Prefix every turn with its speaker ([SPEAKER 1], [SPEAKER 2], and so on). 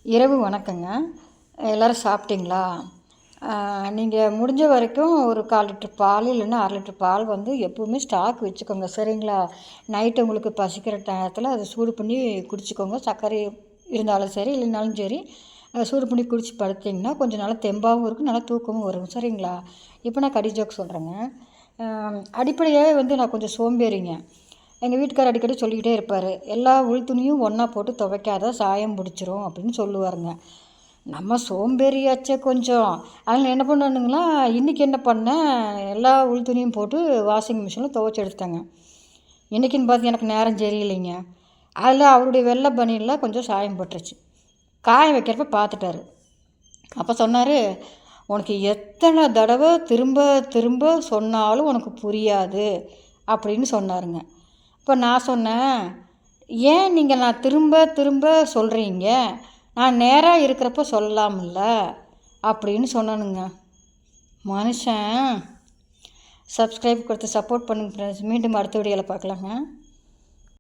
[SPEAKER 1] இரவு வணக்கங்க. எல்லோரும் சாப்பிட்டீங்களா? நீங்கள் முடிஞ்ச வரைக்கும் ஒரு 1/4 லிட்டர் பால் இல்லைன்னா 1/2 லிட்டர் பால் வந்து எப்போவுமே ஸ்டாக் வச்சுக்கோங்க, சரிங்களா? நைட்டு உங்களுக்கு பசிக்கிற நேரத்தில் அதை சூடு பண்ணி குடிச்சிக்கோங்க. சர்க்கரை இருந்தாலும் சரி, இல்லைனாலும் சரி, சூடு பண்ணி குடிச்சு படுத்திங்கன்னா கொஞ்சம் நல்லா தெம்பாகவும் இருக்கும், நல்லா தூக்கமும் வரும், சரிங்களா? இப்போ நான் கடி ஜோக் சொல்கிறேங்க. அடிப்படையாகவே வந்து நான் கொஞ்சம் சோம்பேறிங்க. எங்கள் வீட்டுக்காரர் அடிக்கடி சொல்லிக்கிட்டே இருப்பார், எல்லா உள் துணியும் ஒன்றா போட்டு துவைக்காத, சாயம் பிடிச்சிரும் அப்படின்னு சொல்லுவாருங்க. நம்ம சோம்பேறியாச்சே கொஞ்சம். அதில் என்ன பண்ணணுங்களா, இன்றைக்கி என்ன பண்ணேன், எல்லா உள் துணியும் போட்டு வாஷிங் மிஷினில் துவைச்சி எடுத்துட்டேங்க. இன்றைக்கின்னு பார்த்து எனக்கு நேரம் சரியில்லைங்க. அதில் அவருடைய வெள்ளை பனியில் கொஞ்சம் சாயம் பட்டுருச்சு. காய வைக்கிறப்ப பார்த்துட்டாரு. அப்போ சொன்னார், உனக்கு எத்தனை தடவை திரும்ப திரும்ப சொன்னாலும் உனக்கு புரியாது அப்படின்னு சொன்னாருங்க. இப்போ நான் சொன்னேன், ஏன் நீங்கள் நான் திரும்ப திரும்ப சொல்கிறீங்க, நான் நேராக இருக்கிறப்ப சொல்லலாம்ல அப்படின்னு சொன்னனுங்க. மனுஷன். சப்ஸ்கிரைப் கொடுத்து சப்போர்ட் பண்ணுங்கள் ஃப்ரெண்ட்ஸ். மீண்டும் அடுத்த வீடியோவில் பார்க்கலாங்க.